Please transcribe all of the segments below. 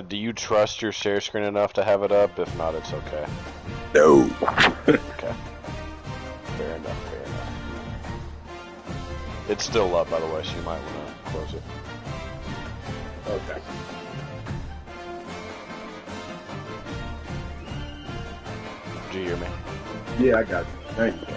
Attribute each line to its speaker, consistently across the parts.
Speaker 1: Do you trust your share screen enough to have it up? If not, it's okay.
Speaker 2: No.
Speaker 1: Okay. Fair enough, fair enough. It's still up, by the way, so you might want to close it.
Speaker 2: Okay.
Speaker 1: Did you hear me?
Speaker 2: Yeah, I got you. Thank you.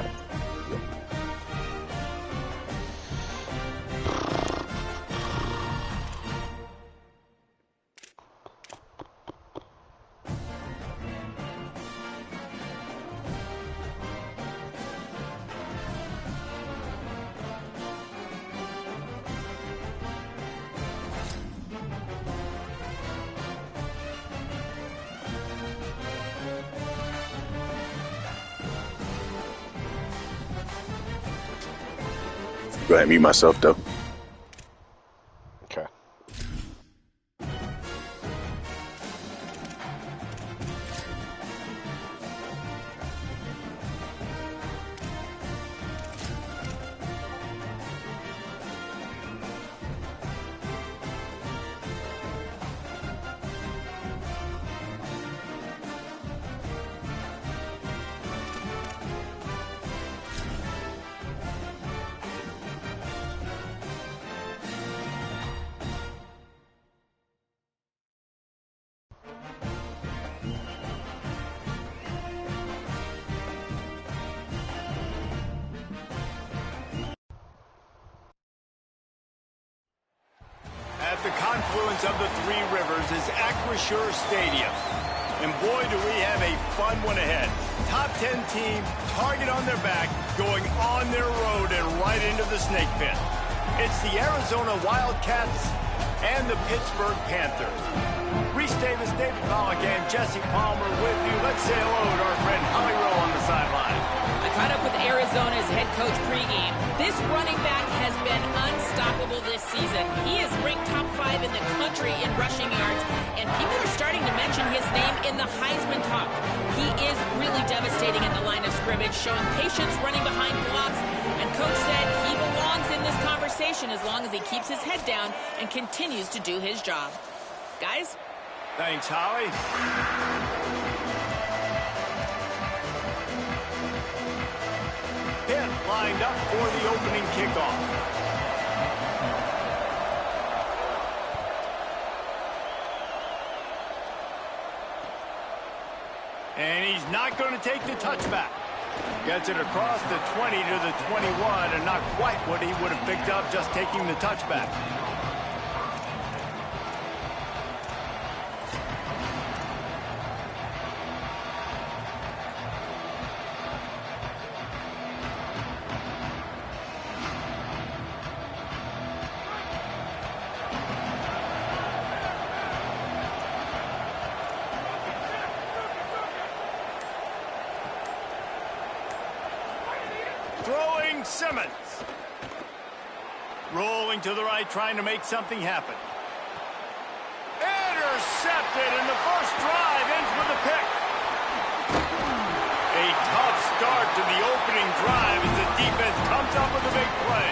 Speaker 2: Go ahead and mute myself, though.
Speaker 1: Okay.
Speaker 3: At the confluence of the three rivers is Acrisure Stadium. And boy, do we have a fun one ahead. Top 10 team, target on their back, going on their road and right into the snake pit. It's the Arizona Wildcats and the Pittsburgh Panthers. Reese Davis, David Pollock, and Jesse Palmer with you. Let's say hello to our friend Holly Rowe on the sideline.
Speaker 4: I caught up with Arizona's head coach pregame. This running back has been unstoppable this season. He is ranked top 5 in the country in rushing yards, and people are starting to mention his name in the Heisman talk. He is really devastating in the line of scrimmage, showing patience running behind blocks, and coach said he belongs in this conversation as long as he keeps his head down and continues to do his job. Guys?
Speaker 3: Thanks, Holly. Pitt lined up for the opening kickoff. And he's not going to take the touchback. Gets it across the 20 to the 21, and not quite what he would have picked up just taking the touchback. Throwing Simmons. Rolling to the right, trying to make something happen. Intercepted, and the first drive ends with a pick. A tough start to the opening drive as the defense comes up with a big play.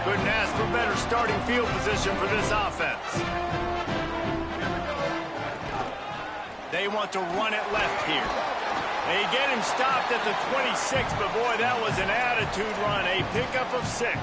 Speaker 3: Couldn't ask for better starting field position for this offense. They want to run it left here. They get him stopped at the 26, but boy, that was an attitude run, a pickup of 6.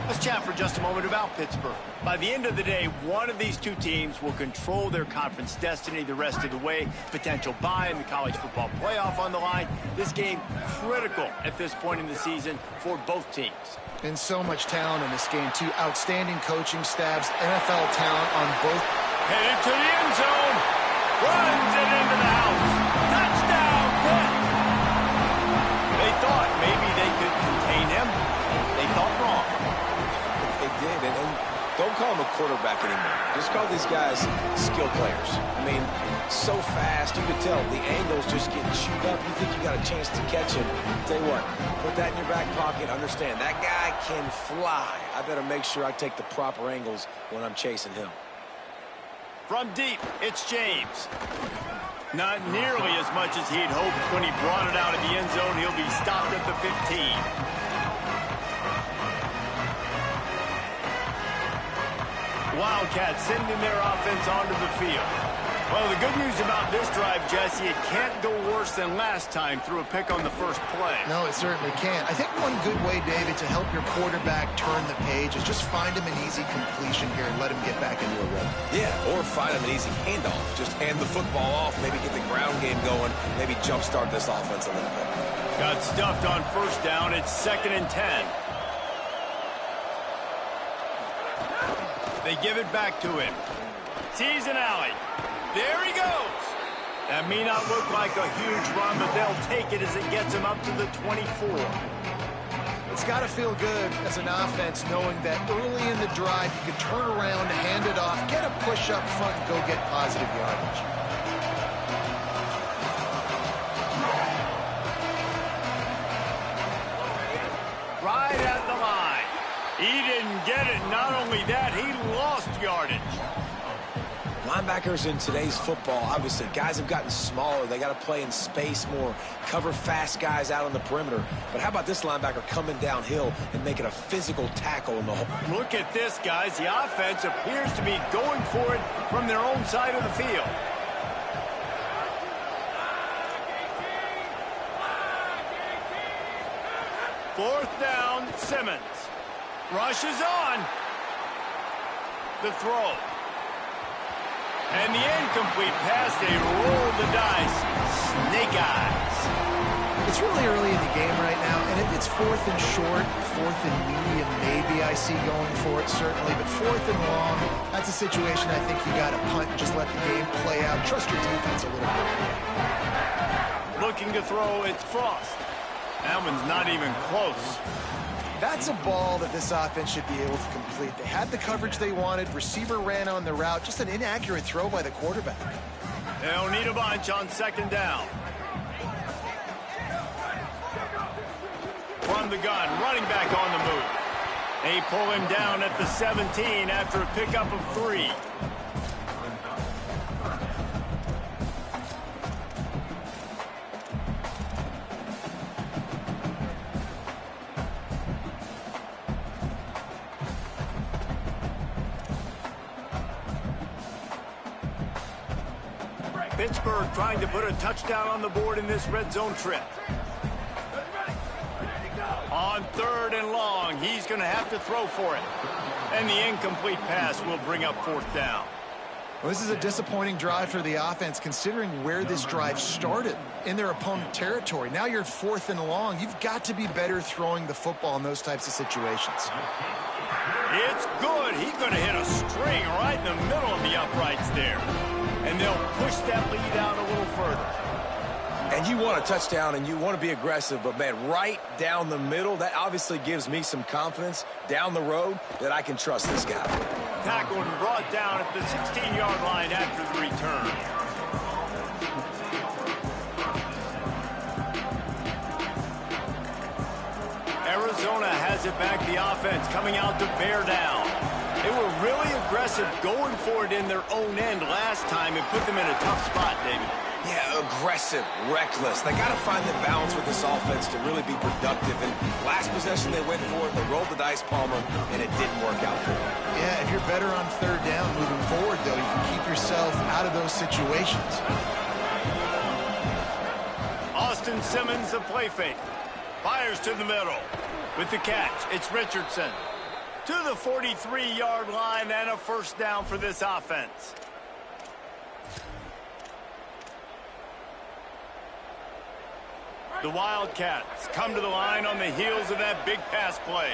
Speaker 3: Let's chat for just a moment about Pittsburgh. By the end of the day, one of these two teams will control their conference destiny the rest of the way. Potential bye in the college football playoff on the line. This game critical at this point in the season for both teams.
Speaker 5: And so much talent in this game, too. Outstanding coaching staffs, NFL talent on both.
Speaker 3: Headed to the end zone. Runs it into the house. Touchdown, Pitt. They thought maybe they could contain him. They thought wrong.
Speaker 6: They did, and don't call him a quarterback anymore. Just call these guys skill players. I mean, so fast, you could tell the angles just getting chewed up. You think you got a chance to catch him. Tell you what, put that in your back pocket. Understand, that guy can fly. I better make sure I take the proper angles when I'm chasing him.
Speaker 3: From deep, it's James. Not nearly as much as he'd hoped when he brought it out of the end zone. He'll be stopped at the 15. Wildcats sending their offense onto the field. Well, the good news about this drive, Jesse, it can't go worse than last time through a pick on the first play.
Speaker 5: No, it certainly can't. I think one good way, David, to help your quarterback turn the page is just find him an easy completion here and let him get back into a rhythm.
Speaker 6: Yeah, or find him an easy handoff. Just hand the football off, maybe get the ground game going, maybe jumpstart this offense a little bit.
Speaker 3: Got stuffed on first down. It's 2nd and 10. They give it back to him. Sees an alley. There he goes. That may not look like a huge run, but they'll take it as it gets him up to the 24.
Speaker 5: It's got to feel good as an offense knowing that early in the drive you can turn around, hand it off, get a push up front, and go get positive yardage.
Speaker 3: Right at the line. He didn't get it. Not only that, he lost yardage.
Speaker 6: Linebackers in today's football, obviously, guys have gotten smaller. They got to play in space more, cover fast guys out on the perimeter. But how about this linebacker coming downhill and making a physical tackle in the hole?
Speaker 3: Look at this, guys. The offense appears to be going for it from their own side of the field. Fourth down, Simmons. Rushes on. The throw. And the incomplete pass, they roll the dice. Snake eyes.
Speaker 5: It's really early in the game right now, and if it's 4th and short, 4th and medium, maybe I see going for it, certainly. But 4th and long, that's a situation I think you got to punt and just let the game play out. Trust your defense a little bit.
Speaker 3: Looking to throw, it's Frost. That one's not even close.
Speaker 5: That's a ball that this offense should be able to complete. They had the coverage they wanted. Receiver ran on the route. Just an inaccurate throw by the quarterback.
Speaker 3: They'll need a bunch on 2nd down. From the gun, running back on the move. They pull him down at the 17 after a pickup of 3. Pittsburgh trying to put a touchdown on the board in this red zone trip. On 3rd and long, he's going to have to throw for it. And the incomplete pass will bring up 4th down.
Speaker 5: Well, this is a disappointing drive for the offense, considering where this drive started, in their opponent territory. Now you're 4th and long. You've got to be better throwing the football in those types of situations.
Speaker 3: It's good. He's going to hit a string right in the middle of the uprights there. And they'll push that lead out a little further.
Speaker 6: And you want a touchdown and you want to be aggressive, but, man, right down the middle, that obviously gives me some confidence down the road that I can trust this guy.
Speaker 3: Tackled and brought down at the 16-yard line after the return. Arizona has it back. The offense coming out to bear down. They were really aggressive going for it in their own end last time and put them in a tough spot, David.
Speaker 6: Yeah, aggressive, reckless. They got to find the balance with this offense to really be productive. And last possession, they went for it. They rolled the dice, Palmer, and it didn't work out for them.
Speaker 5: Yeah, if you're better on 3rd down moving forward, though, you can keep yourself out of those situations.
Speaker 3: Austin Simmons, the play fake. Fires to the middle. With the catch, it's Richardson. To the 43-yard line and a 1st down for this offense. The Wildcats come to the line on the heels of that big pass play.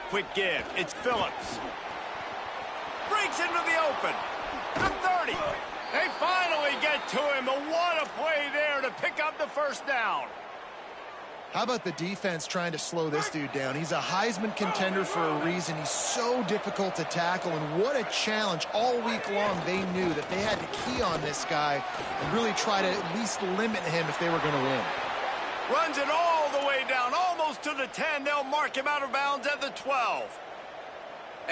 Speaker 3: Quick give. It's Phillips. Breaks into the open. The 30. They finally get to him. But what a play there to pick up the 1st down.
Speaker 5: How about the defense trying to slow this dude down? He's a Heisman contender for a reason. He's so difficult to tackle, and what a challenge. All week long, they knew that they had to key on this guy and really try to at least limit him if they were going to win.
Speaker 3: Runs it all the way down, almost to the 10. They'll mark him out of bounds at the 12.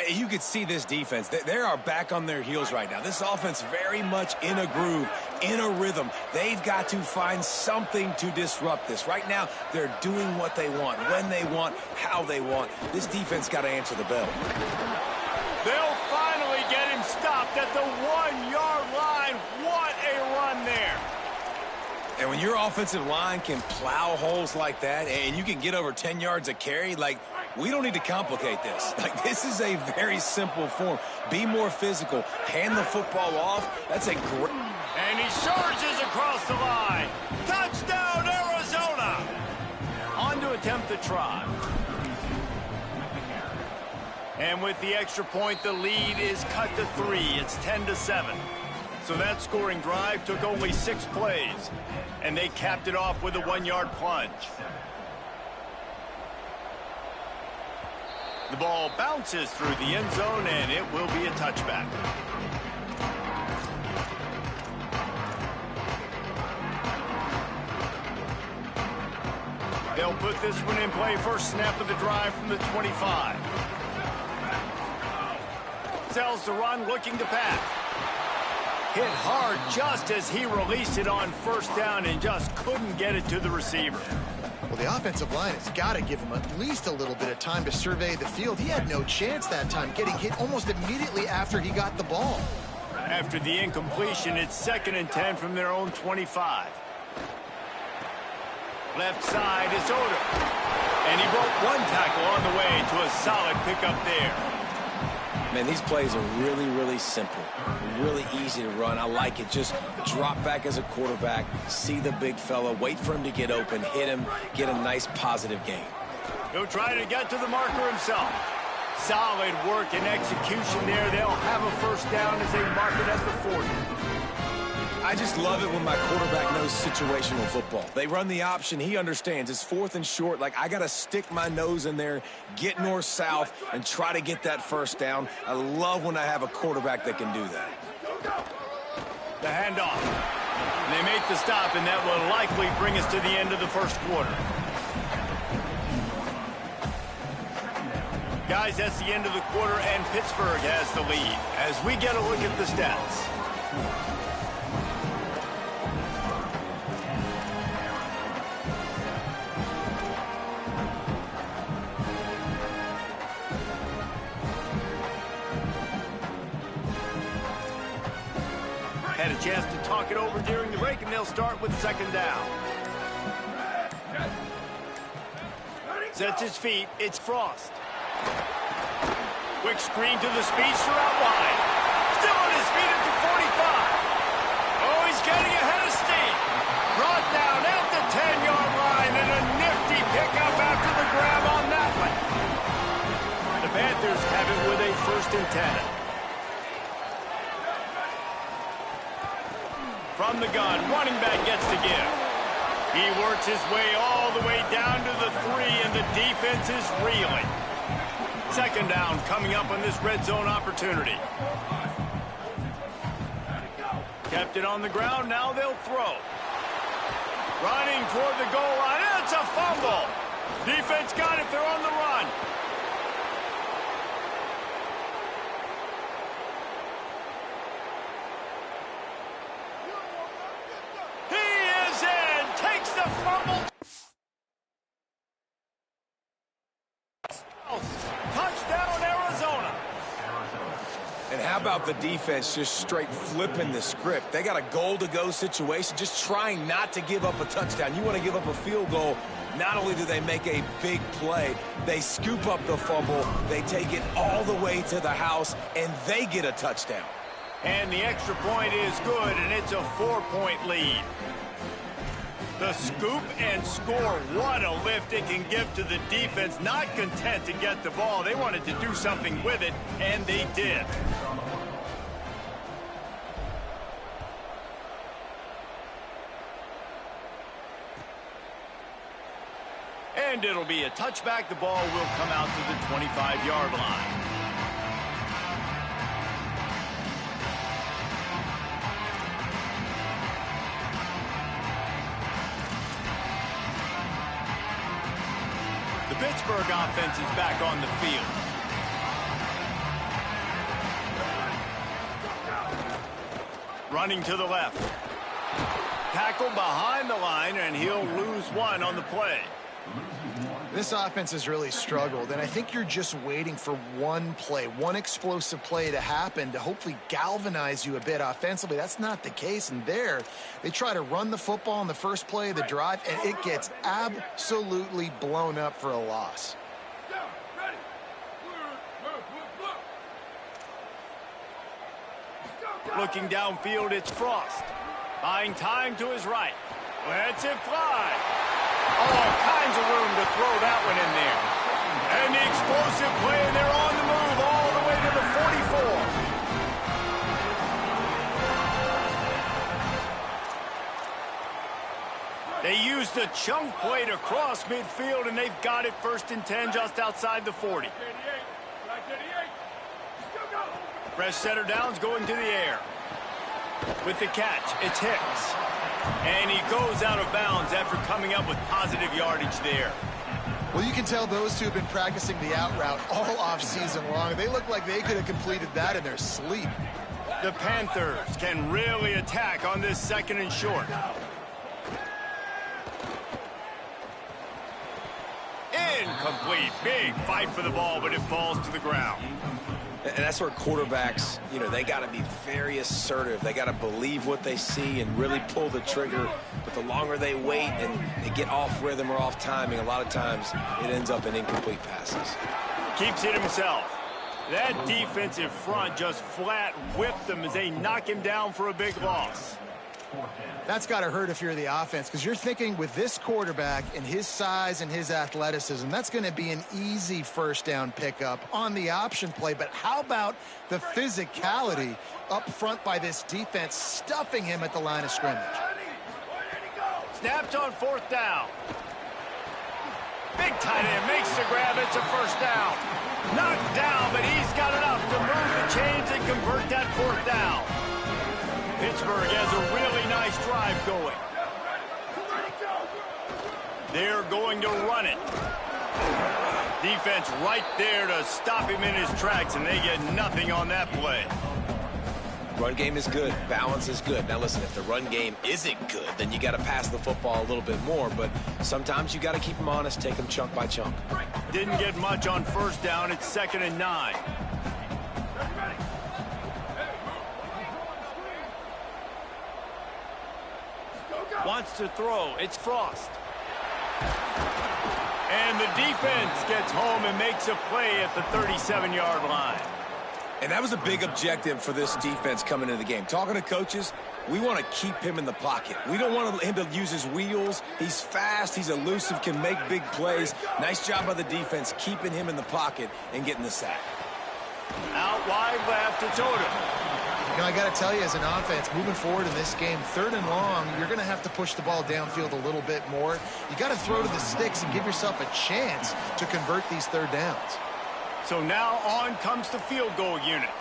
Speaker 6: You could see this defense. They are back on their heels right now. This offense very much in a groove, in a rhythm. They've got to find something to disrupt this. Right now, they're doing what they want, when they want, how they want. This defense got to answer the bell.
Speaker 3: They'll finally get him stopped at the 1-yard line. What a run there.
Speaker 6: And when your offensive line can plow holes like that and you can get over 10 yards a carry, like, we don't need to complicate this. Like, this is a very simple form. Be more physical. Hand the football off. That's a great...
Speaker 3: And he surges across the line. Touchdown, Arizona. On to attempt the try. And with the extra point, the lead is cut to 3. It's 10-7. So that scoring drive took only 6 plays. And they capped it off with a 1-yard plunge. The ball bounces through the end zone, and it will be a touchback. They'll put this one in play. First snap of the drive from the 25. Sells the run, looking to pass. Hit hard just as he released it on first down and just couldn't get it to the receiver.
Speaker 5: Well, the offensive line has got to give him at least a little bit of time to survey the field. He had no chance that time, getting hit almost immediately after he got the ball.
Speaker 3: After the incompletion, it's 2nd and 10 from their own 25. Left side is Odo. And he broke one tackle on the way to a solid pickup there.
Speaker 6: Man, these plays are really, really simple. Really easy to run. I like it. Just drop back as a quarterback, see the big fella, wait for him to get open, hit him, get a nice positive gain.
Speaker 3: He'll try to get to the marker himself. Solid work and execution there. They'll have a first down as they mark it at the 40.
Speaker 6: I just love it when my quarterback knows situational football. They run the option. He understands. It's 4th and short. Like, I got to stick my nose in there, get north-south, and try to get that first down. I love when I have a quarterback that can do that.
Speaker 3: The handoff. And they make the stop, and that will likely bring us to the end of the first quarter. Guys, that's the end of the quarter, and Pittsburgh has the lead. As we get a look at the stats. Had a chance to talk it over during the break, and they'll start with 2nd down. Sets his feet. It's Frost. Quick screen to the speedster out wide. Still on his feet at the 45. Oh, he's getting ahead of steam. Brought down at the 10-yard line, and a nifty pickup after the grab on that one. The Panthers have it with a 1st and 10. From the gun, running back gets to give. He works his way all the way down to the 3, and the defense is reeling. 2nd down coming up on this red zone opportunity. Kept it on the ground, now they'll throw. Running toward the goal line, it's a fumble. Defense got it, they're on the run. Takes the fumble. Touchdown, Arizona.
Speaker 6: And how about the defense just straight flipping the script? They got a goal-to-go situation, just trying not to give up a touchdown. You want to give up a field goal, not only do they make a big play, they scoop up the fumble, they take it all the way to the house, and they get a touchdown.
Speaker 3: And the extra point is good, and it's a 4-point lead. The scoop and score, what a lift it can give to the defense. Not content to get the ball. They wanted to do something with it, and they did. And it'll be a touchback. The ball will come out to the 25-yard line. The Pittsburgh offense is back on the field. Running to the left. Tackle behind the line, and he'll lose one on the play.
Speaker 5: This offense has really struggled, and I think you're just waiting for one play, one explosive play to happen to hopefully galvanize you a bit offensively. That's not the case, and there, they try to run the football in the first play of the drive, and it gets absolutely blown up for a loss.
Speaker 3: Looking downfield, it's Frost. Buying time to his right. Lets it fly. All kinds of room to throw that one in there. And the explosive play, and they're on the move all the way to the 44. They used the chunk play to cross midfield, and they've got it 1st and 10 just outside the 40. Fresh setter downs going to the air. With the catch, it's Hicks. And he goes out of bounds after coming up with positive yardage there.
Speaker 5: Well, you can tell those two have been practicing the out route all off-season long. They look like they could have completed that in their sleep.
Speaker 3: The Panthers can really attack on this 2nd and short. Incomplete. Big fight for the ball, but it falls to the ground.
Speaker 6: And that's where quarterbacks, they got to be very assertive. They got to believe what they see and really pull the trigger. But the longer they wait and they get off rhythm or off timing, a lot of times it ends up in incomplete passes.
Speaker 3: Keeps it himself. That defensive front just flat whipped them as they knock him down for a big loss.
Speaker 5: That's got to hurt if you're the offense, because you're thinking with this quarterback and his size and his athleticism, that's going to be an easy 1st down pickup on the option play. But how about the physicality up front by this defense, stuffing him at the line of scrimmage?
Speaker 3: Snapped on 4th down. Big tight end makes the grab. It's a 1st down. Knocked down, but he's got enough to move the chains and convert that 4th down. Pittsburgh has a really nice drive going. They're going to run it. Defense right there to stop him in his tracks, and they get nothing on that play.
Speaker 6: Run game is good. Balance is good. Now, listen, if the run game isn't good, then you got to pass the football a little bit more. But sometimes you got to keep them honest, take them chunk by chunk.
Speaker 3: Didn't get much on 1st down. It's 2nd and 9. Wants to throw. It's Frost. And the defense gets home and makes a play at the 37-yard line.
Speaker 6: And that was a big objective for this defense coming into the game. Talking to coaches, we want to keep him in the pocket. We don't want him to use his wheels. He's fast. He's elusive, can make big plays. Nice job by the defense keeping him in the pocket and getting the sack.
Speaker 3: Out wide left, it's Odom.
Speaker 5: I got to tell you, as an offense, moving forward in this game, 3rd and long, you're going to have to push the ball downfield a little bit more. You got to throw to the sticks and give yourself a chance to convert these 3rd downs.
Speaker 3: So now on comes the field goal unit.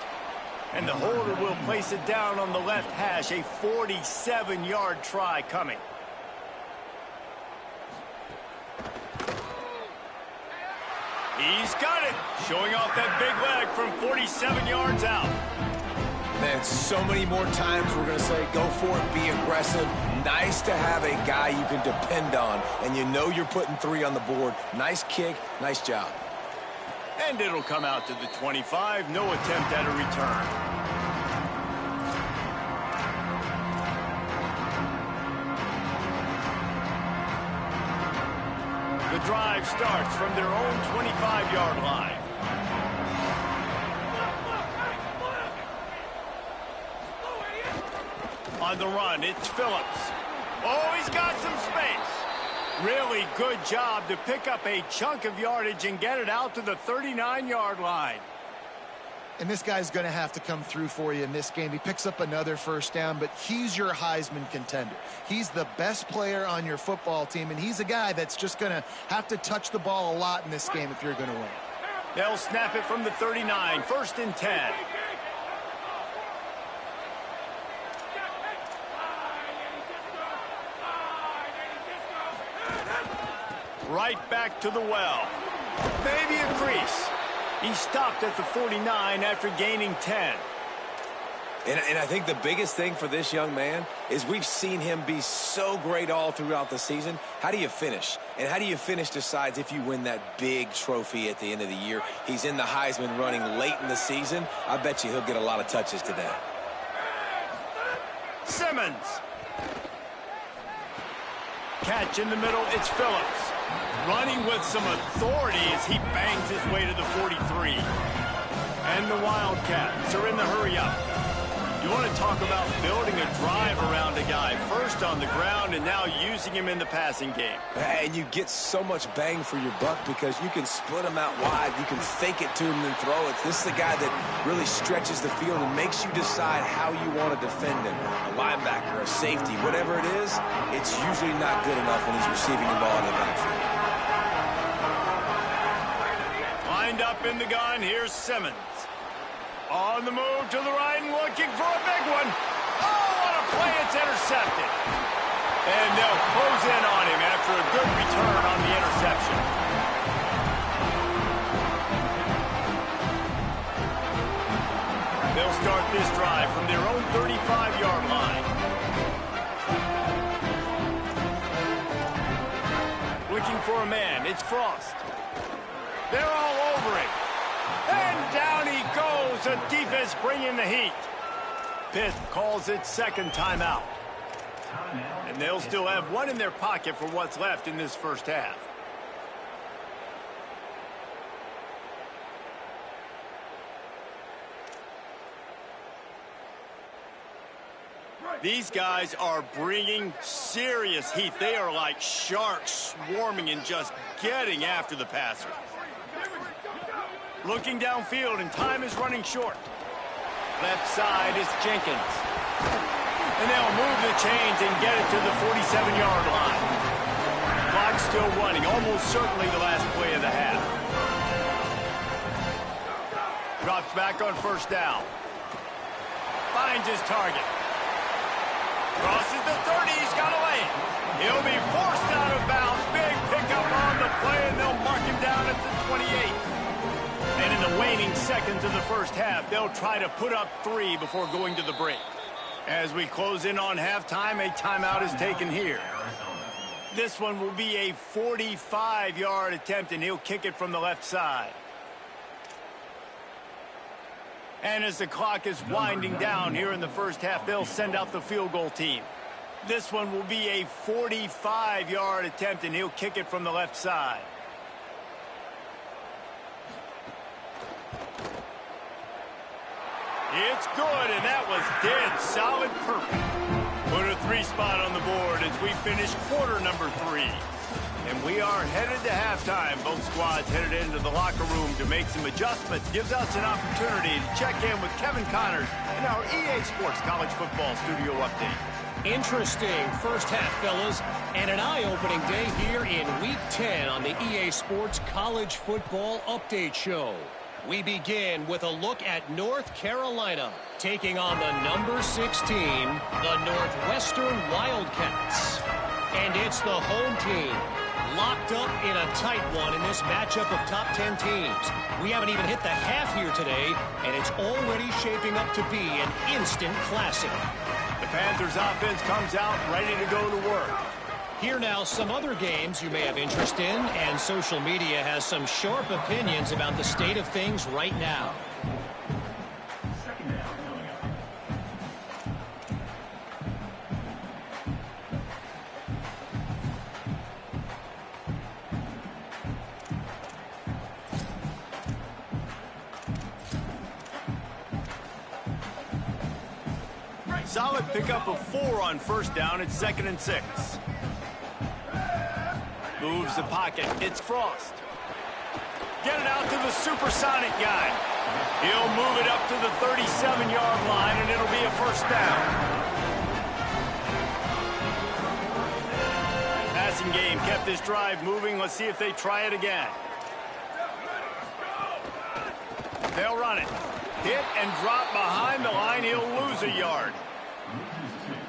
Speaker 3: And the holder will place it down on the left hash, a 47-yard try coming. He's got it, showing off that big leg from 47 yards out.
Speaker 6: Man, so many more times we're going to say, go for it, be aggressive. Nice to have a guy you can depend on, and you know you're putting 3 on the board. Nice kick, nice job.
Speaker 3: And it'll come out to the 25, no attempt at a return. The drive starts from their own 25-yard line. On the run, it's Phillips. Oh, he's got some space. Really good job to pick up a chunk of yardage and get it out to the 39-yard line.
Speaker 5: And this guy's going to have to come through for you in this game. He picks up another 1st down, but he's your Heisman contender. He's the best player on your football team, and he's a guy that's just going to have to touch the ball a lot in this game if you're going to win.
Speaker 3: They'll snap it from the 39, 1st and 10. Right back to the well. Maybe a crease. He stopped at the 49 after gaining 10.
Speaker 6: And I think the biggest thing for this young man is we've seen him be so great all throughout the season. How do you finish? And how do you finish decides if you win that big trophy at the end of the year. He's in the Heisman running late in the season. I bet you he'll get a lot of touches today.
Speaker 3: Simmons. Catch in the middle, it's Phillips. Running with some authority as he bangs his way to the 43. And the Wildcats are in the hurry-up. You want to talk about building a drive around a guy, first on the ground and now using him in the passing game.
Speaker 6: And you get so much bang for your buck because you can split him out wide. You can fake it to him and throw it. This is the guy that really stretches the field and makes you decide how you want to defend him. A linebacker, a safety, whatever it is, it's usually not good enough when he's receiving the ball in the backfield.
Speaker 3: Lined up in the gun, here's Simmons. On the move to the right and looking for a big one. Oh, what a play, it's intercepted. And they'll close in on him after a good return on the interception. They'll start this drive from their own 35-yard line. Looking for a man, it's Frost. They're all over him. And down he goes. The defense bringing the heat. Pitt calls it second timeout. And they'll still have one in their pocket for what's left in this first half. These guys are bringing serious heat. They are like sharks swarming and just getting after the passer. Looking downfield, and time is running short. Left side is Jenkins. And they'll move the chains and get it to the 47-yard line. Clock's still running, almost certainly the last play of the half. Drops back on first down. Finds his target. Crosses the 30, he's got to lay it. He'll be forced out of bounds. Big pickup on the play, and they'll mark him down at the 28. And in the waning seconds of the first half, they'll try to put up 3 before going to the break. As we close in on halftime, a timeout is taken here. This one will be a 45-yard attempt, and he'll kick it from the left side. And as the clock is winding down here in the first half, they'll send out the field goal team. This one will be a 45-yard attempt, and he'll kick it from the left side. It's good, and that was dead solid perfect. Put a 3 spot on the board as we finish quarter number 3. And we are headed to halftime. Both squads headed into the locker room to make some adjustments. Gives us an opportunity to check in with Kevin Connors in our EA Sports College Football Studio Update.
Speaker 7: Interesting first half, fellas, and an eye-opening day here in Week 10 on the EA Sports College Football Update Show. We begin with a look at North Carolina, taking on the number 16, the Northwestern Wildcats. And it's the home team, locked up in a tight one in this matchup of top 10 teams. We haven't even hit the half here today, and it's already shaping up to be an instant classic.
Speaker 3: The Panthers offense comes out ready to go to work.
Speaker 7: Here now, some other games you may have interest in, and social media has some sharp opinions about the state of things right now.
Speaker 3: Solid pickup of 4 on first down. It's 2nd and 6. Moves the pocket. It's Frost. Get it out to the supersonic guy. He'll move it up to the 37-yard line, and it'll be a first down. Passing game kept this drive moving. Let's see if they try it again. They'll run it. Hit and drop behind the line. He'll lose a yard.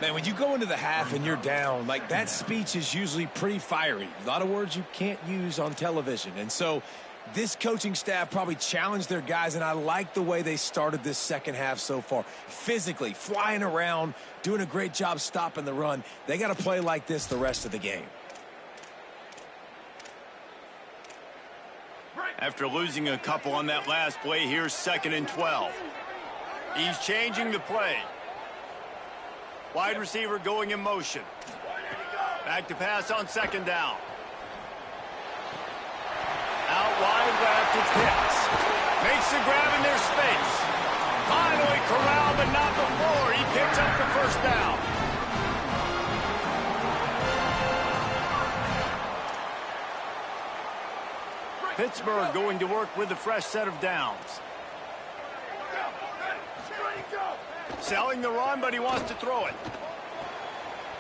Speaker 6: Man, when you go into the half and you're down, like that speech is usually pretty fiery. A lot of words you can't use on television. And so This coaching staff probably challenged their guys, and I like the way they started this second half so far. Physically, flying around, doing a great job stopping the run. They got to play like this the rest of the game.
Speaker 3: After losing a couple on that last play, here's 2nd and 12. He's changing the play. Wide receiver going in motion. Back to pass on 2nd down. Out wide left, it's Pitts. Makes the grab in their space. Finally corralled, but not before. He picks up the 1st down. Pittsburgh going to work with a fresh set of downs. Selling the run, but he wants to throw it.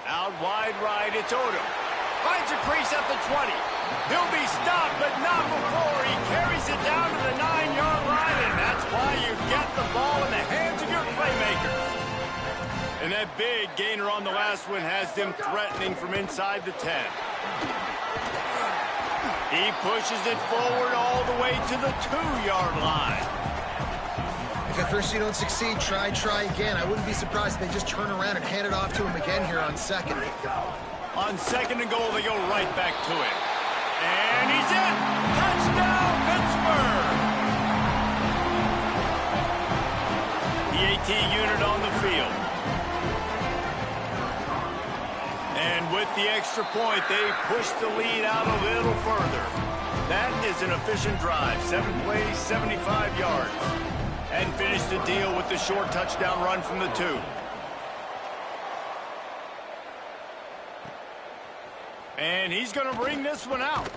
Speaker 3: Out wide right, it's Odom. Finds a crease at the 20. He'll be stopped, but not before. He carries it down to the 9-yard line, and that's why you get the ball in the hands of your playmakers. And that big gainer on the last one has them threatening from inside the 10. He pushes it forward all the way to the 2-yard line.
Speaker 5: If at first you don't succeed, try again. I wouldn't be surprised if they just turn around and hand it off to him again here on 2nd.
Speaker 3: On 2nd and goal, they go right back to it. And he's in! Touchdown, Pittsburgh! The AT unit on the field. And with the extra point, they push the lead out a little further. That is an efficient drive. 7 plays, 75 yards. And finish the deal with the short touchdown run from the 2. And he's going to bring this one out.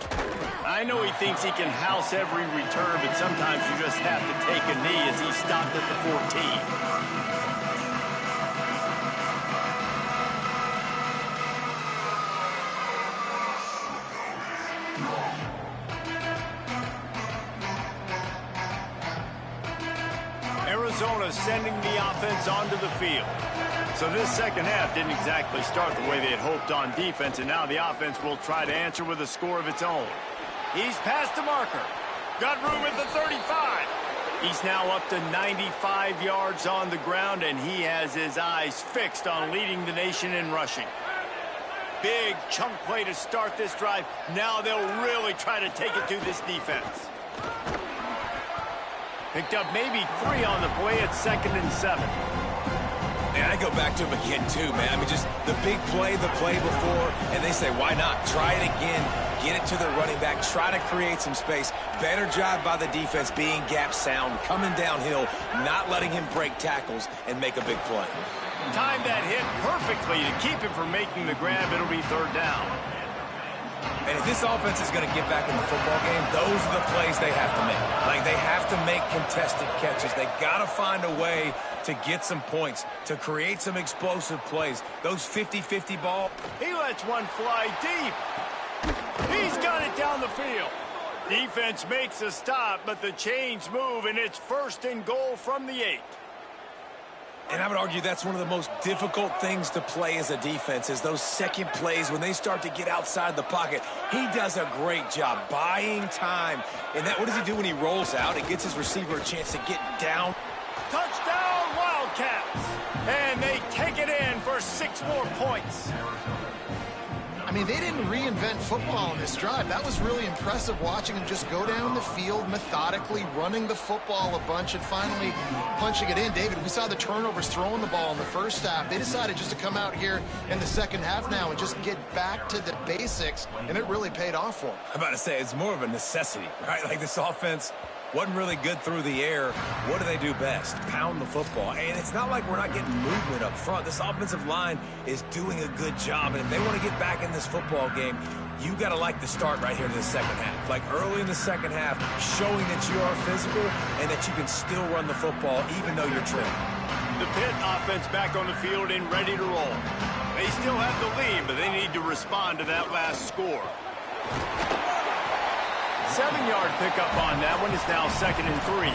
Speaker 3: I know he thinks he can house every return, but sometimes you just have to take a knee as he stopped at the 14. Arizona sending the offense onto the field. So this second half didn't exactly start the way they had hoped on defense, and now the offense will try to answer with a score of its own. He's past the marker. Got room at the 35. He's now up to 95 yards on the ground, and he has his eyes fixed on leading the nation in rushing. Big chunk play to start this drive. Now they'll really try to take it to this defense. Picked up maybe 3 on the play at 2nd and 7.
Speaker 6: Man, I go back to him again, too, man. I mean, just the big play, the play before, and they say, why not? Try it again. Get it to the running back. Try to create some space. Better job by the defense being gap sound, coming downhill, not letting him break tackles and make a big play.
Speaker 3: Timed that hit perfectly to keep him from making the grab. It'll be 3rd down.
Speaker 6: And if this offense is going to get back in the football game, those are the plays they have to make. Like, they have to make contested catches. They got to find a way to get some points, to create some explosive plays. Those 50-50 ball.
Speaker 3: He lets one fly deep. He's got it down the field. Defense makes a stop, but the chains move, and it's 1st and goal from the 8.
Speaker 6: And I would argue that's one of the most difficult things to play as a defense is those second plays when they start to get outside the pocket. He does a great job buying time. And that, what does he do when he rolls out? It gets his receiver a chance to get down.
Speaker 3: Touchdown, Wildcats! And they take it in for 6 more points.
Speaker 5: I mean, they didn't reinvent football in this drive. That was really impressive watching them just go down the field methodically, running the football a bunch and finally punching it in. David, we saw the turnovers throwing the ball in the first half. They decided just to come out here in the second half now and just get back to the basics, and it really paid off for them.
Speaker 6: I'm about to say, it's more of a necessity, right? Like, this offense wasn't really good through the air. What do they do best? Pound the football. And it's not like we're not getting movement up front. This offensive line is doing a good job. And if they want to get back in this football game, you got to like the start right here to the second half. Like early in the second half, showing that you are physical and that you can still run the football even though you're trimmed.
Speaker 3: The Pitt offense back on the field and ready to roll. They still have the lead, but they need to respond to that last score. 7-yard pickup on that one. Is now 2nd and 3.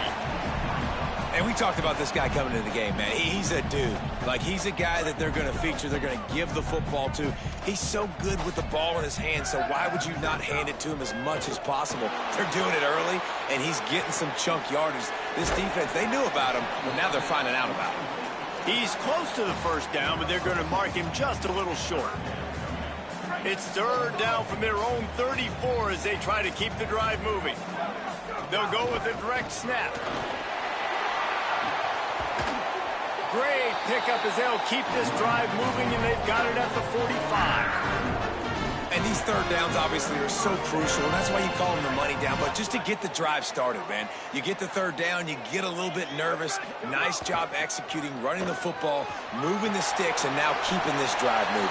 Speaker 6: And we talked about this guy coming into the game, man. He's a dude. Like, he's a guy that they're going to feature, they're going to give the football to. He's so good with the ball in his hand, so why would you not hand it to him as much as possible? They're doing it early, and he's getting some chunk yardage. This defense, they knew about him, but now they're finding out about him.
Speaker 3: He's close to the first down, but they're going to mark him just a little short. It's third down from their own 34 as they try to keep the drive moving. They'll go with a direct snap. Great pickup as they'll keep this drive moving, and they've got it at the 45.
Speaker 6: And these third downs obviously are so crucial, and that's why you call them the money down. But just to get the drive started, man, you get the third down, you get a little bit nervous. Nice job executing, running the football, moving the sticks, and now keeping this drive moving.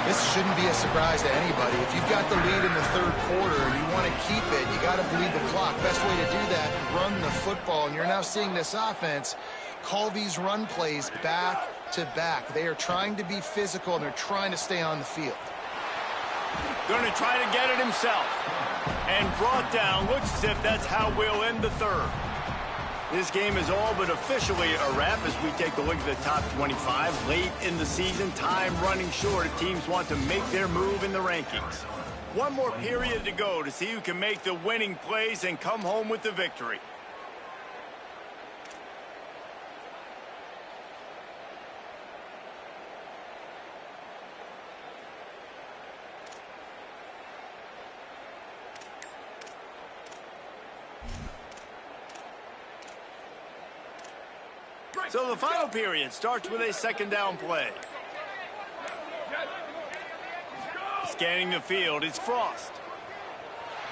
Speaker 5: This shouldn't be a surprise to anybody. If you've got the lead in the third quarter and you want to keep it, you got to bleed the clock. Best way to do that, run the football. And you're now seeing this offense call these run plays back to back. They are trying to be physical, and they're trying to stay on the field.
Speaker 3: Going to try to get it himself. And brought down. Looks as if that's how we'll end the third. This game is all but officially a wrap as we take a look at the top 25. Late in the season, time running short. Teams want to make their move in the rankings. One more period to go to see who can make the winning plays and come home with the victory. So the final period starts with a second down play. Scanning the field, it's Frost.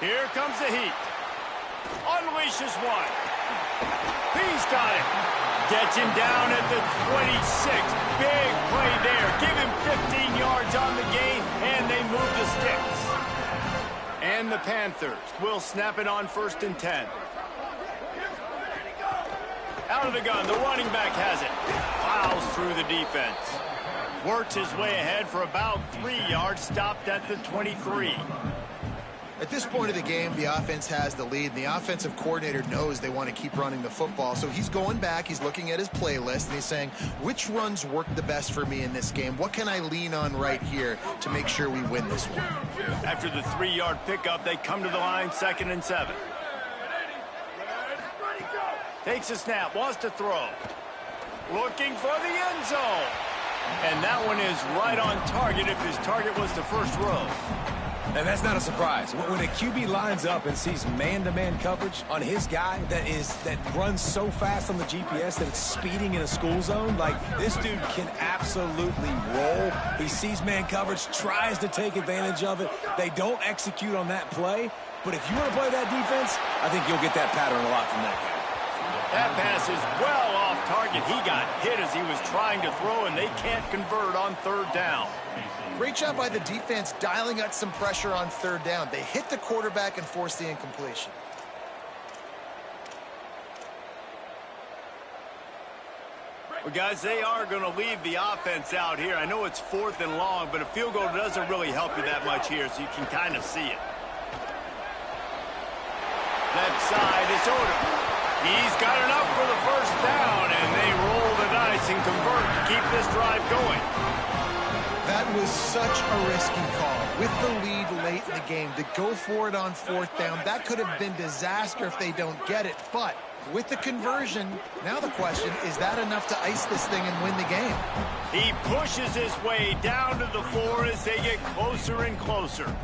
Speaker 3: Here comes the heat. Unleashes one. He's got it. Gets him down at the 26. Big play there. Give him 15 yards on the gain, and they move the sticks. And the Panthers will snap it on 1st and 10. Out of the gun, the running back has it. Plows through the defense. Works his way ahead for about 3 yards, stopped at the 23.
Speaker 5: At this point of the game, the offense has the lead, and the offensive coordinator knows they want to keep running the football. So he's going back, he's looking at his playlist, and he's saying, which runs work the best for me in this game? What can I lean on right here to make sure we win this one?
Speaker 3: After the 3-yard pickup, they come to the line, 2nd and 7. Takes a snap, wants to throw. Looking for the end zone. And that one is right on target if his target was the first row.
Speaker 6: And that's not a surprise. When a QB lines up and sees man-to-man coverage on his guy that runs so fast on the GPS that it's speeding in a school zone, like, this dude can absolutely roll. He sees man coverage, tries to take advantage of it. They don't execute on that play. But if you want to play that defense, I think you'll get that pattern a lot from that guy.
Speaker 3: That pass is well off target. He got hit as he was trying to throw, and they can't convert on 3rd down.
Speaker 5: Great job by the defense dialing out some pressure on 3rd down. They hit the quarterback and forced the incompletion.
Speaker 3: Well, guys, they are going to leave the offense out here. I know it's 4th and long, but a field goal doesn't really help you that much here, so you can kind of see it. Left side is Odom. He's got enough for the first down, and they roll the dice and convert to keep this drive going.
Speaker 5: That was such a risky call. With the lead late in the game, to go for it on 4th down, that could have been disaster if they don't get it. But with the conversion, now the question, is that enough to ice this thing and win the game?
Speaker 3: He pushes his way down to the 4 as they get closer and closer.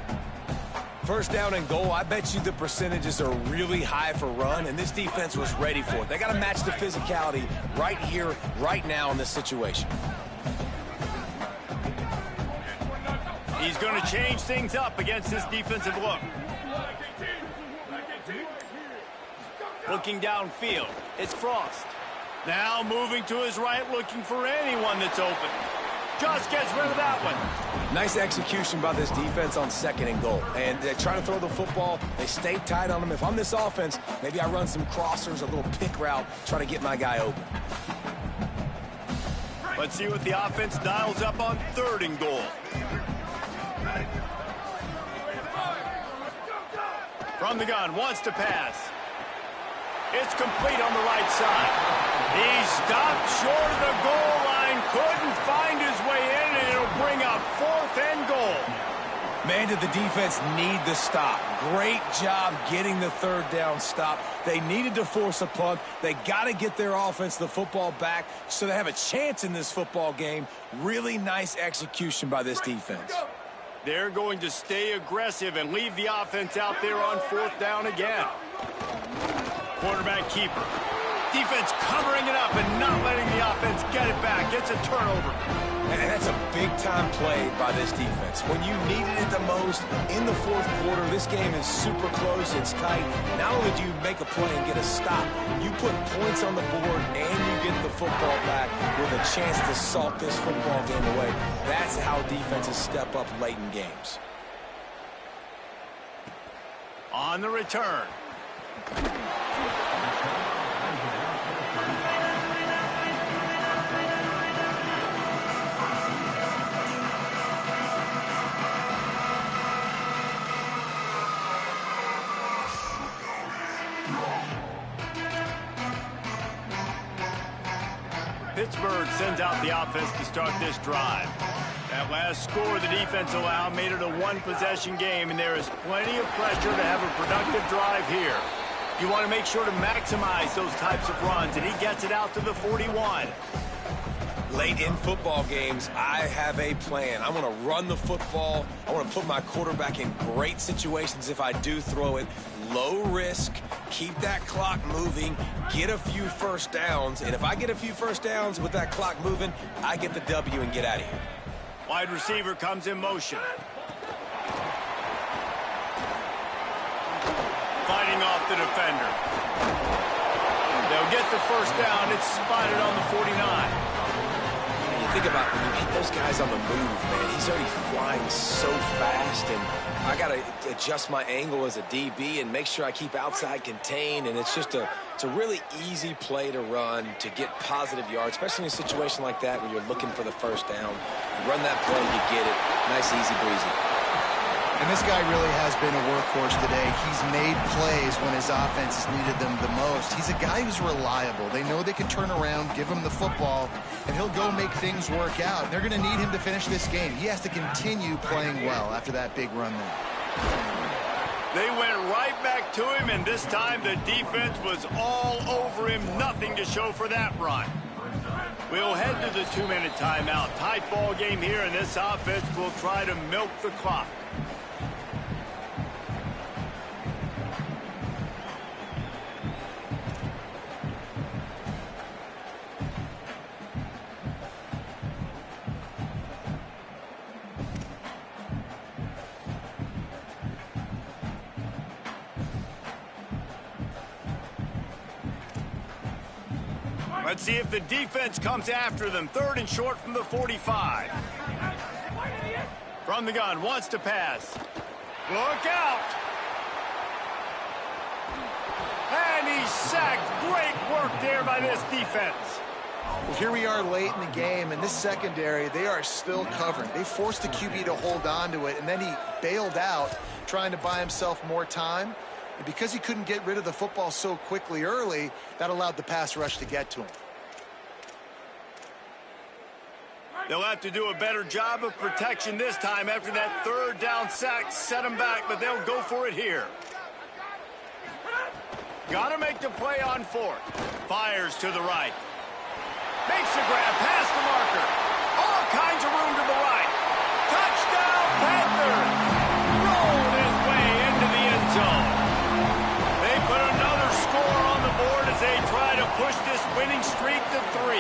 Speaker 6: 1st down and goal, I bet you the percentages are really high for run, and this defense was ready for it. They got to match the physicality right here, right now in this situation.
Speaker 3: He's going to change things up against this defensive look. Looking downfield, it's Frost. Now moving to his right, looking for anyone that's open. Just gets rid of that one.
Speaker 6: Nice execution by this defense on 2nd and goal. And they try to throw the football. They stay tight on them. If I'm this offense, maybe I run some crossers, a little pick route, try to get my guy open.
Speaker 3: Let's see what the offense dials up on 3rd and goal. From the gun, wants to pass. It's complete on the right side. He stopped short of the goal line, couldn't find his way in, and it'll bring up 4th and goal.
Speaker 6: Man, did the defense need the stop. Great job getting the 3rd down stop. They needed to force a punt. They got to get their offense the football back so they have a chance in this football game. Really nice execution by this defense.
Speaker 3: They're going to stay aggressive and leave the offense out there on 4th down again. Quarterback keeper. Defense covering it up and not letting the offense get it back. Gets a turnover.
Speaker 6: And that's a big-time play by this defense. When you needed it the most in the 4th quarter, this game is super close, it's tight. Not only do you make a play and get a stop, you put points on the board and you get the football back with a chance to salt this football game away. That's how defenses step up late in games.
Speaker 3: On the return. Pittsburgh sends out the offense to start this drive. That last score the defense allowed made it a one-possession game, and there is plenty of pressure to have a productive drive here. You want to make sure to maximize those types of runs, and he gets it out to the 41.
Speaker 6: Late in football games, I have a plan. I want to run the football. I want to put my quarterback in great situations if I do throw it. Low risk, keep that clock moving, get a few first downs. And if I get a few first downs with that clock moving, I get the W and get out of here.
Speaker 3: Wide receiver comes in motion. Fighting off the defender. They'll get the first down. It's spotted on the 49.
Speaker 6: Think about when you hit those guys on the move, man. He's already flying so fast, and I got to adjust my angle as a DB and make sure I keep outside contained, and it's a really easy play to run to get positive yards, especially in a situation like that when you're looking for the first down. You run that play, you get it. Nice, easy breezy.
Speaker 5: And this guy really has been a workhorse today. He's made plays when his offense has needed them the most. He's a guy who's reliable. They know they can turn around, give him the football, and he'll go make things work out. They're going to need him to finish this game. He has to continue playing well after that big run there.
Speaker 3: They went right back to him, and this time the defense was all over him. Nothing to show for that run. We'll head to the 2-minute timeout. Tight ball game here, and this offense will try to milk the clock. Let's see if the defense comes after them. 3rd and short from the 45. From the gun, wants to pass. Look out! And he's sacked. Great work there by this defense.
Speaker 5: Well, here we are late in the game, and this secondary, they are still covering. They forced the QB to hold on to it, and then he bailed out, trying to buy himself more time. And because he couldn't get rid of the football so quickly early, that allowed the pass rush to get to him.
Speaker 3: They'll have to do a better job of protection this time after that 3rd down sack set them back, but they'll go for it here. Got to make the play on 4th. Fires to the right. Makes the grab past the marker. All kinds of room to the right. Touchdown, Panthers! Rolled his way into the end zone. They put another score on the board as they try to push this winning streak to 3.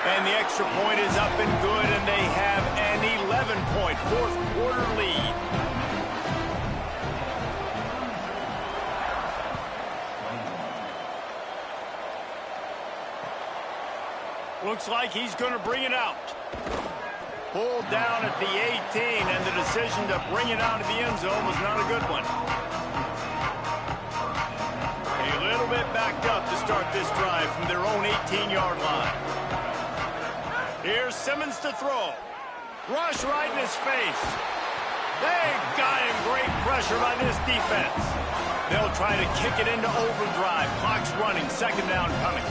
Speaker 3: And the extra point is up and good, and they have an 11-point 4th quarter lead. Looks like he's going to bring it out. Pulled down at the 18, and the decision to bring it out of the end zone was not a good one. A little bit backed up to start this drive from their own 18-yard line. Here's Simmons to throw. Rush right in his face. They got him. Great pressure by this defense. They'll try to kick it into overdrive. Clock's running. Second down coming.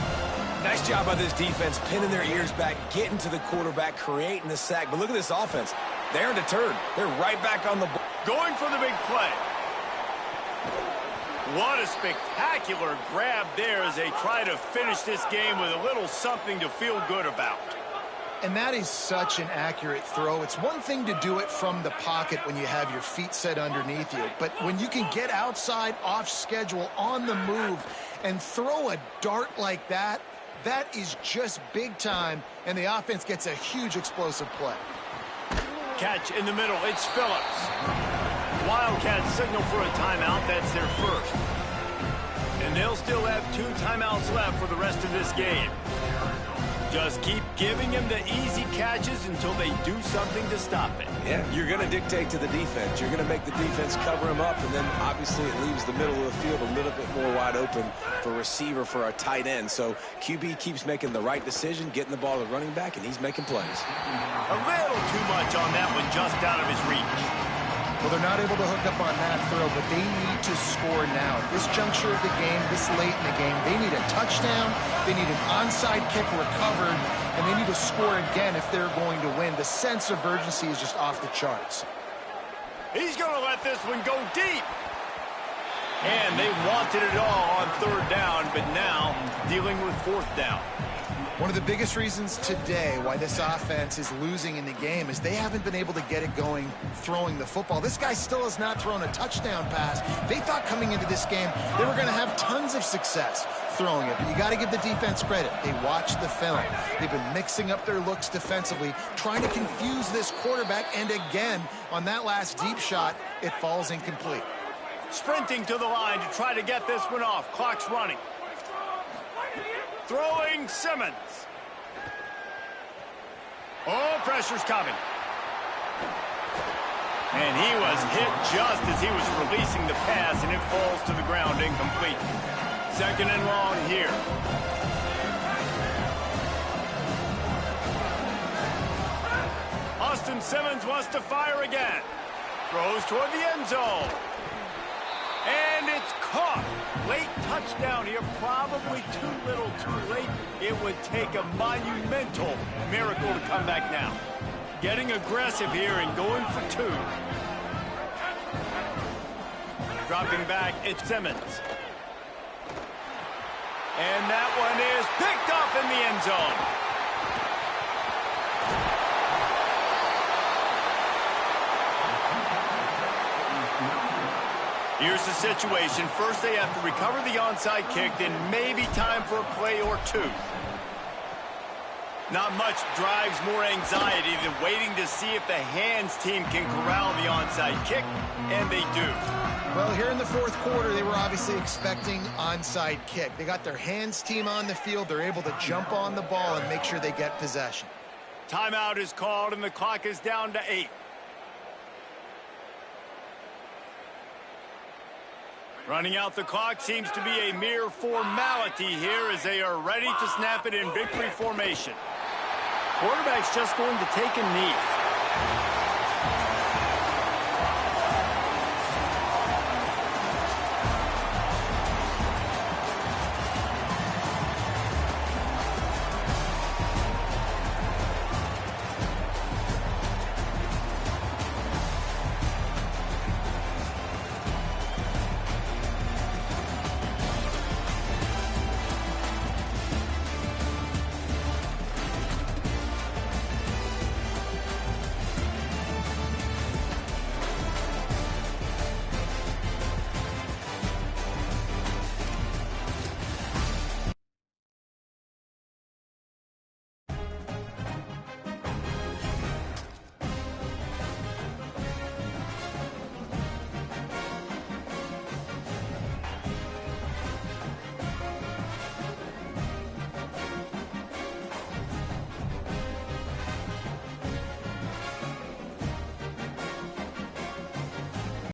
Speaker 6: Nice job by this defense, pinning their ears back, getting to the quarterback, creating the sack. But look at this offense. They aren't deterred. They're right back on the ball.
Speaker 3: Going for the big play. What a spectacular grab there as they try to finish this game with a little something to feel good about.
Speaker 5: And that is such an accurate throw. It's one thing to do it from the pocket when you have your feet set underneath you, but when you can get outside, off schedule, on the move, and throw a dart like that, that is just big time, and the offense gets a huge explosive play.
Speaker 3: Catch in the middle. It's Phillips. Wildcats signal for a timeout. That's their first. And they'll still have 2 timeouts left for the rest of this game. Just keep giving them the easy catches until they do something to stop it.
Speaker 6: Yeah, you're going to dictate to the defense. You're going to make the defense cover him up, and then obviously it leaves the middle of the field a little bit more wide open for receiver, for a tight end. So QB keeps making the right decision, getting the ball to running back, and he's making plays.
Speaker 3: A little too much on that one, just out of his reach.
Speaker 5: Well, they're not able to hook up on that throw, but they need to score now. At this juncture of the game, this late in the game, they need a touchdown, they need an onside kick recovered, and they need to score again if they're going to win. The sense of urgency is just off the charts.
Speaker 3: He's going to let this one go deep. And they wanted it all on third down, but now dealing with fourth down.
Speaker 5: One of the biggest reasons today why this offense is losing in the game is they haven't been able to get it going throwing the football. This guy still has not thrown a touchdown pass. They thought coming into this game they were going to have tons of success throwing it, but you got to give the defense credit. They watched the film. They've been mixing up their looks defensively, trying to confuse this quarterback, and again, on that last deep shot, it falls incomplete.
Speaker 3: Sprinting to the line to try to get this one off. Clock's running. Throwing Simmons. Oh, pressure's coming. And he was hit just as he was releasing the pass, and it falls to the ground incomplete. Second and long here. Austin Simmons wants to fire again. Throws toward the end zone. And it's caught. Late touchdown here, probably too little too late. It would take a monumental miracle to come back now. Getting aggressive here and going for 2. Dropping back, it's Simmons. And that one is picked up in the end zone. Here's the situation. First, they have to recover the onside kick, then maybe time for a play or 2. Not much drives more anxiety than waiting to see if the hands team can corral the onside kick, and they do.
Speaker 5: Well, here in the fourth quarter, they were obviously expecting onside kick. They got their hands team on the field. They're able to jump on the ball and make sure they get possession.
Speaker 3: Timeout is called, and the clock is down to 8. Running out the clock seems to be a mere formality here as they are ready to snap it in victory formation. Quarterback's just going to take a knee.